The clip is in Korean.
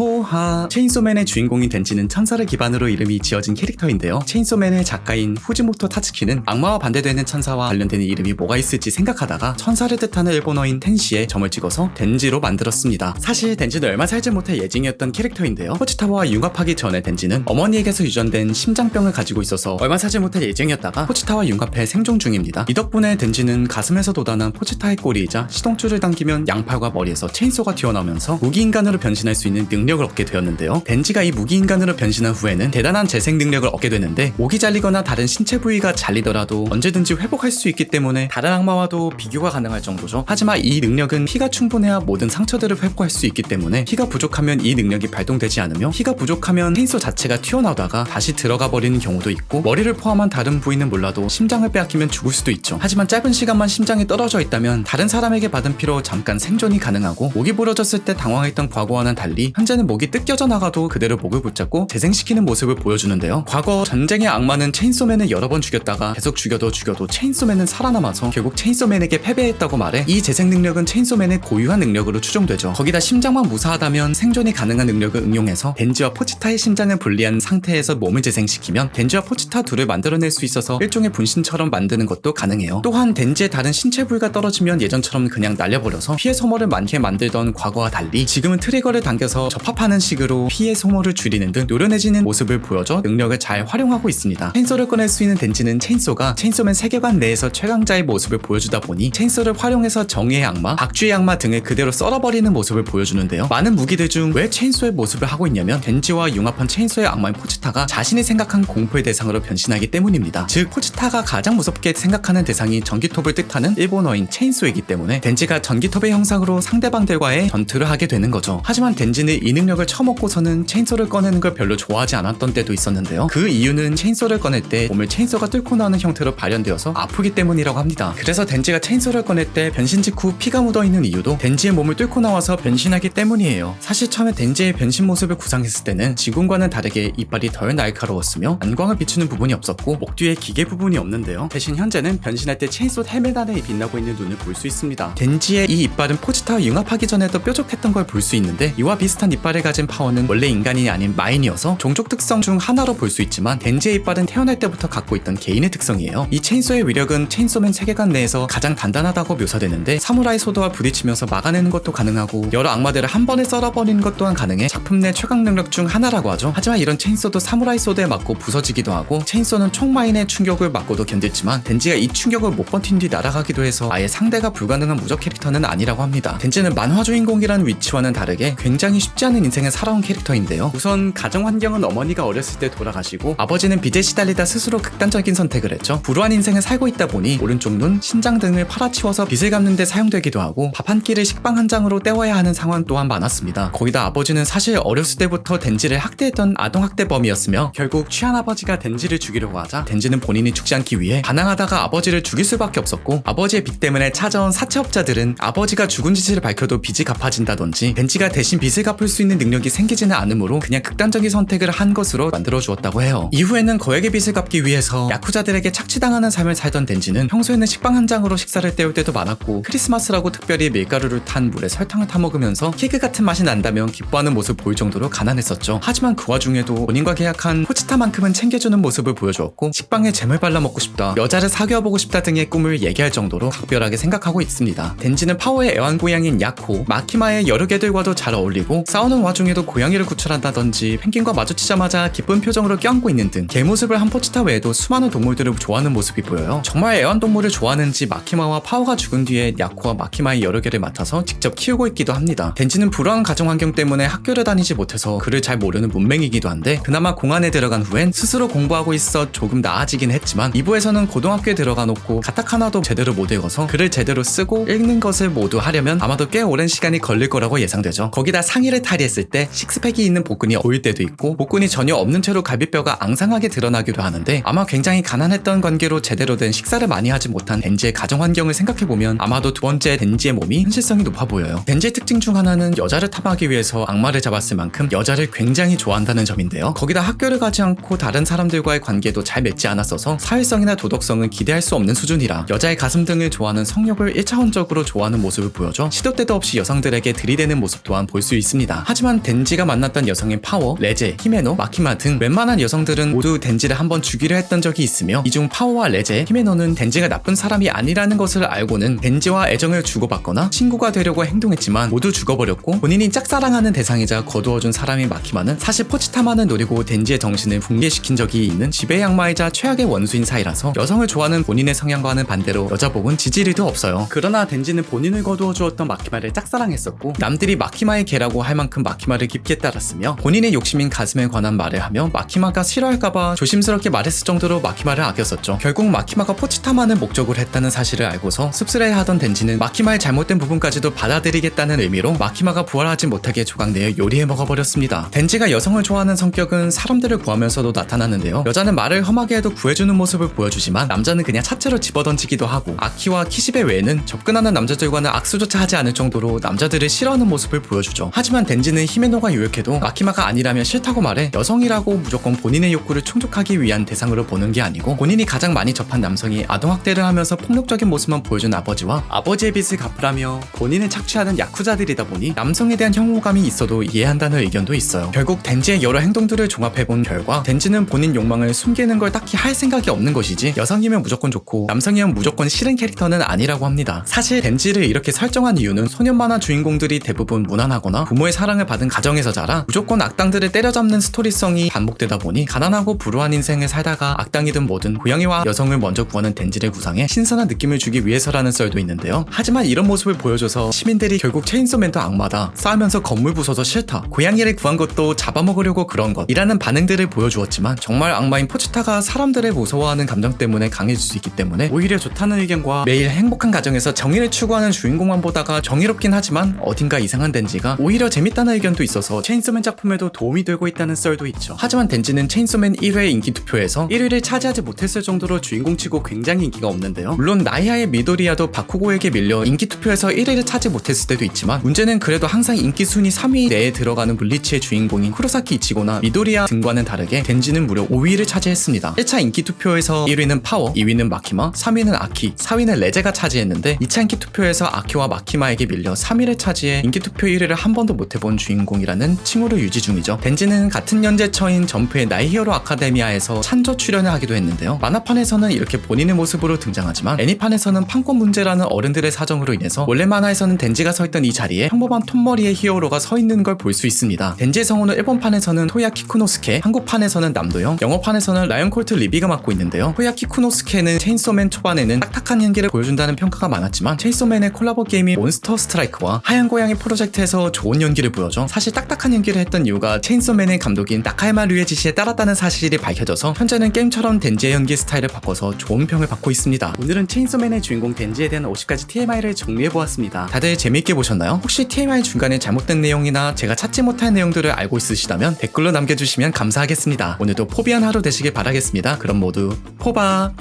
포하. 체인소맨의 주인공인 덴지는 천사를 기반으로 이름이 지어진 캐릭터인데요. 체인소맨의 작가인 후지모토 타츠키는 악마와 반대되는 천사와 관련되는 이름이 뭐가 있을지 생각하다가 천사를 뜻하는 일본어인 텐시에 점을 찍어서 덴지로 만들었습니다. 사실 덴지는 얼마 살지 못할 예징이었던 캐릭터인데요. 포치타와와 융합하기 전에 덴지는 어머니에게서 유전된 심장병을 가지고 있어서 얼마 살지 못할 예정이었다가 포치타와 융합해 생존 중입니다. 이 덕분에 덴지는 가슴에서 돋아난 포치타의 꼬리이자 시동줄을 당기면 양팔과 머리에서 체인소가 튀어나오면서 무기인간으로 변신할 수 있는 능력을 얻게 되었는데요. 덴지가 이 무기인간으로 변신한 후에는 대단한 재생 능력을 얻게 되는데 목이 잘리거나 다른 신체 부위가 잘리더라도 언제든지 회복할 수 있기 때문에 다른 악마와도 비교가 가능할 정도죠. 하지만 이 능력은 피가 충분해야 모든 상처들을 회복할 수 있기 때문에 피가 부족하면 이 능력이 발동되지 않으며 피가 부족하면 체인소 자체가 튀어나오다가 다시 들어가 버리는 경우도 있고 머리를 포함한 다른 부위는 몰라도 심장을 빼앗기면 죽을 수도 있죠. 하지만 짧은 시간만 심장이 떨어져 있다면 다른 사람에게 받은 피로 잠깐 생존이 가능하고 목이 부러졌을 때 당황했던 과거와는 달리 현재는 목이 뜯겨져 나가도 그대로 목을 붙잡고 재생시키는 모습을 보여주는데요. 과거 전쟁의 악마는 체인소맨을 여러 번 죽였다가 계속 죽여도 체인소맨은 살아남아서 결국 체인소맨에게 패배했다고 말해 이 재생 능력은 체인소맨의 고유한 능력으로 추정되죠. 거기다 심장만 무사하다면 생존이 가능한 능력을 응용해서 덴지와 포치타의 심장을 분리한 상태에서 몸을 재생시키면 덴지와 포치타 둘을 만들어낼 수 있어서 일종의 분신처럼 만드는 것도 가능해요. 또한 덴지의 다른 신체 부위가 떨어지면 예전처럼 그냥 날려버려서 피해 소모를 많게 만들던 과거와 달리 지금은 트리거를 당겨서 접합하는 식으로 피해 소모를 줄이는 등 노련해지는 모습을 보여줘 능력을 잘 활용하고 있습니다. 체인소를 꺼낼 수 있는 덴지는 체인소가 체인소맨 세계관 내에서 최강자의 모습을 보여주다 보니 체인소를 활용해서 정의의 악마, 악주의 악마 등을 그대로 썰어버리는 모습을 보여주는데요. 많은 무기들 중 왜 체인소의 모습을 하고 있냐면 덴지와 융합한 체인소의 악마인 포치타가 자신이 생각한 공포의 대상으로 변신하기 때문입니다. 즉 포치타가 가장 무섭게 생각하는 대상이 전기톱을 뜻하는 일본어인 체인소이기 때문에 덴지가 전기톱의 형상으로 상대방들과의 전투를 하게 되는 거죠. 하지만 덴지는 이 능력을 처먹고서는 체인소를 꺼내는 걸 별로 좋아하지 않았던 때도 있었는데요. 그 이유는 체인소를 꺼낼 때 몸을 체인소가 뚫고 나오는 형태로 발현되어서 아프기 때문이라고 합니다. 그래서 덴지가 체인소를 꺼낼 때 변신 직후 피가 묻어있는 이유도 덴지의 몸을 뚫고 나와서 변신하기 때문이에요. 사실 처음에 덴지의 변신 모습을 구상했을 때는 지금과는 다르게 이빨이 덜 날카로웠으며 안광을 비추는 부분이 없었고 목 뒤에 기계 부분이 없는데요. 대신 현재는 변신할 때 체인소 헬멧 안에 빛나고 있는 눈을 볼 수 있습니다. 덴지의 이 이빨은 포치타와 융합하기 전에도 뾰족했던 걸 볼 수 있는데 이와 비슷한 이빨을 가진 파워는 원래 인간이 아닌 마인이어서 종족 특성 중 하나로 볼 수 있지만 덴지의 이빨은 태어날 때부터 갖고 있던 개인의 특성이에요. 이 체인소의 위력은 체인소맨 세계관 내에서 가장 단단하다고 묘사되는데 사무라이 소드와 부딪히면서 막아내는 것도 가능하고 여러 악마들을 한 번에 썰어버리는 것 또한 가능해 작품 내 최강 능력 중 하나라고 하죠. 하지만 이런 체인소도 사무라이 소드에 맞고 부서지기도 하고 체인소는 총마인의 충격을 맞고도 견딜지만 덴지가 이 충격을 못 버틴 뒤 날아가기도 해서 아예 상대가 불가능한 무적 캐릭터는 아니라고 합니다. 덴지는 만화 주인공이라는 위치와는 다르게 굉장히 쉽지 않은 인생을 살아온 캐릭터인데요. 우선 가정 환경은 어머니가 어렸을 때 돌아가시고 아버지는 빚에 시달리다 스스로 극단적인 선택을 했죠. 불우한 인생을 살고 있다 보니 오른쪽 눈, 신장 등을 팔아치워서 빚을 갚는 데 사용되기도 하고 밥 한 끼를 식빵 한 장으로 때워야 하는 상황 또한 많았습니다. 거기다 아버지는 사실 어렸을 때부터 덴지를 학대했던 아동학대범이었으며 결국 취한 아버지가 덴지를 죽이려고 하자 덴지는 본인이 죽지 않기 위해 반항하다가 아버지를 죽일 수밖에 없었고 아버지의 빚 때문에 찾아온 사채업자들은 아버지가 죽은 짓을 밝혀도 빚이 갚아진다든지 덴지가 대신 빚을 갚을 수 있는 능력이 생기지는 않으므로 그냥 극단적인 선택을 한 것으로 만들어 주었다고 해요. 이후에는 거액의 빚을 갚기 위해서 야쿠자들에게 착취당하는 삶을 살던 덴지는 평소에는 식빵 한 장으로 식사를 때울 때도 많았고 크리스마스라고 특별히 밀가루를 탄 물에 설탕을 타먹으면서 케이크 같은 맛이 난다면 기뻐하는 모습을 보일 정도로 가난했었죠. 하지만 그 와중에도 본인과 계약한 포치타만큼은 챙겨주는 모습을 보여주었고 식빵에 잼을 발라 먹고 싶다, 여자를 사귀어보고 싶다 등의 꿈을 얘기할 정도로 각별하게 생각하고 있습니다. 덴지는 파워의 애완고양이인 야코, 마키마의 여러 개들과도 잘 어울리고 싸우는 와중에도 고양이를 구출한다든지 펭귄과 마주치자마자 기쁜 표정으로 껴안고 있는 등 개 모습을 한 포치타 외에도 수많은 동물들을 좋아하는 모습이 보여요. 정말 애완동물을 좋아하는지 마키마와 파워가 죽은 뒤에 야코와 마키마의 여러 개를 맡아서 직접 키우고 있기도 합니다. 덴지는 불우한 가정 환경 때문에 학교를 다니지 못해서 글을 잘 모르는 문맹이기도 한데 그나마 공안에 들어간 후엔 스스로 공부하고 있어 조금 나아지긴 했지만 2부에서는 고등학교에 들어가 놓고 가타카나도 제대로 못 읽어서 글을 제대로 쓰고 읽는 것을 모두 하려면 아마도 꽤 오랜 시간이 걸릴 거라고 예상되죠. 거기다 상의를 탈의했을 때 식스팩이 있는 복근이 보일 때도 있고 복근이 전혀 없는 채로 갈비뼈가 앙상하게 드러나기도 하는데 아마 굉장히 가난했던 관계로 제대로 된 식사를 많이 하지 못한 덴지의 가정 환경을 생각해보면 아마도 두 번째 덴지의 몸이 현실성이 높아 보여요. 덴지의 특징 중 하나는 여자를 탐하기 위해서 악마를 잡았을 만큼 여자를 굉장히 좋아한다는 점인데요. 거기다 학교를 가지 않고 다른 사람들과의 관계도 잘 맺지 않았어서 사회성이나 도덕성은 기대할 수 없는 수준이라 여자의 가슴 등을 좋아하는 성욕을 1차원적으로 좋아하는 모습을 보여줘 시도 때도 없이 여성들에게 들이대는 모습 또한 볼 수 있습니다. 하지만 덴지가 만났던 여성인 파워, 레제, 히메노, 마키마 등 웬만한 여성들은 모두 덴지를 한번 죽이려 했던 적이 있으며 이 중 파워와 레제, 히메노는 덴지가 나쁜 사람이 아니라는 것을 알고는 덴지와 애정을 주고받거나 친구가 되려고 행동했지만 모두 죽어버렸고, 본인이 짝사랑하는 대상이자 거두어준 사람인 마키마는 사실 포치타만을 노리고 덴지의 정신을 붕괴시킨 적이 있는 지배의 악마이자 최악의 원수인 사이라서 여성을 좋아하는 본인의 성향과는 반대로 여자복은 지지리도 없어요. 그러나 덴지는 본인을 거두어 주었던 마키마를 짝사랑했었고, 남들이 마키마의 개라고 할 만큼 마키마를 깊게 따랐으며, 본인의 욕심인 가슴에 관한 말을 하며 마키마가 싫어할까봐 조심스럽게 말했을 정도로 마키마를 아꼈었죠. 결국 마키마가 포치타만을 목적으로 했다는 사실을 알고서 씁쓸해하던 덴지는 마키마의 잘못된 부분까지도 받아들이겠다는 의미로 마키마가 부활하지 못하게 조각내어 요리해 먹어버렸습니다. 덴지가 여성을 좋아하는 성격은 사람들을 구하면서도 나타나는데요. 여자는 말을 험하게 해도 구해주는 모습을 보여주지만 남자는 그냥 차체로 집어던지기도 하고, 아키와 키시베 외에는 접근하는 남자들과는 악수조차 하지 않을 정도로 남자들을 싫어하는 모습을 보여주죠. 하지만 덴지는 히메노가 유혹해도 마키마가 아니라면 싫다고 말해 여성이라고 무조건 본인의 욕구를 충족하기 위한 대상으로 보는 게 아니고, 본인이 가장 많이 접한 남성이 아동학대를 하면서 폭력적인 모습만 보여준 아버지와 아버지의 빚을 갚으라며 본인을 착취하는 야쿠자들이다 보니 남성에 대한 혐오감이 있어도 이해한다는 의견도 있어요. 결국 덴지의 여러 행동들을 종합해본 결과 덴지는 본인 욕망을 숨기는 걸 딱히 할 생각이 없는 것이지, 여성이면 무조건 좋고 남성이면 무조건 싫은 캐릭터는 아니라고 합니다. 사실 덴지를 이렇게 설정한 이유는 소년 만화 주인공들이 대부분 무난하거나 부모의 사랑을 받은 가정에서 자라 무조건 악당들을 때려잡는 스토리성이 반복되다 보니 가난하고 불우한 인생을 살다가 악당이든 뭐든 고양이와 여성을 먼저 구하는 덴지를 구상해 신선한 느낌을 주기 위해서라는 썰도 있는데요. 하지만 이런 모습을 보여줘서 시민들이 결국 체인소맨도 악마다, 싸우면서 건물 부숴서 싫다, 고양이를 구한 것도 잡아먹으려고 그런 것 이라는 반응들을 보여주었지만, 정말 악마인 포치타가 사람들을 무서워하는 감정 때문에 강해질 수 있기 때문에 오히려 좋다는 의견과 매일 행복한 가정에서 정의를 추구하는 주인공만 보다가 정의롭긴 하지만 어딘가 이상한 덴지가 오히려 재밌다는 의견도 있어서 체인소맨 작품에도 도움이 되고 있다는 썰도 있죠. 하지만 덴지는 체인소맨 1회 인기 투표에서 1위를 차지하지 못했을 정도로 주인공치고 굉장히 인기가 없는데요. 물론 나이아의 미도리아도 바쿠고에게 밀려 인기 투표에서 1위를 차지 못했을 때도 있지만, 문제는 그래도 항상 인기 순위 3위 내에 들어가는 블리치의 주인공인 쿠로사키 이치고나 미도리아 등과는 다르게 덴지는 무려 5위를 차지했습니다. 1차 인기 투표에서 1위는 파워, 2위는 마키마, 3위는 아키, 4위는 레제가 차지했는데, 2차 인기 투표에서 아키와 마키마에게 밀려 3위를 차지해 인기 투표 1위를 한 번도 못해본 주인공이라는 칭호를 유지 중이죠. 덴지는 같은 연재처인 점프의 나이 히어로 아카데미아에서 찬조 출연을 하기도 했는데요. 만화판에서는 이렇게 본인의 모습으로 등장하지만 애니판에서는 판권 문제라는 어른들의 사정으로 인해서 원래 만화에서는 덴지가 서 있던 이 자리에 평범한 톱머리의 히어로가 서 있는 걸 볼 수 있습니다. 덴지의 성우는 일본판에서는 토야 키쿠노스케, 한국판에서는 남도영, 영어판에서는 라이언 콜트 리비가 맡고 있는데요. 토야 키쿠노스케는 체인소맨 초반에는 딱딱한 연기를 보여준다는 평가가 많았지만, 체인소맨의 콜라보 게임인 몬스터 스트라이크와 하얀 고양이 프로젝트에서 좋은 연기를 보여줘 사실 딱딱한 연기를 했던 이유가 체인소맨의 감독인 나카야마 류의 지시에 따랐다는 사실이 밝혀져서 현재는 게임처럼 덴지의 연기 스타일을 바꿔서 좋은 평을 받고 있습니다. 오늘은 체인소맨의 주인공 덴지에 대한 50가지 TMI를 정리해보았습니다. 다들 재미있게 보셨나요? 혹시 TMI 중간에 잘못된 내용이나 제가 찾지 못한 내용들을 알고 있으시다면 댓글로 남겨주시면 감사하겠습니다. 오늘도 포비한 하루 되시길 바라겠습니다. 그럼 모두 포바!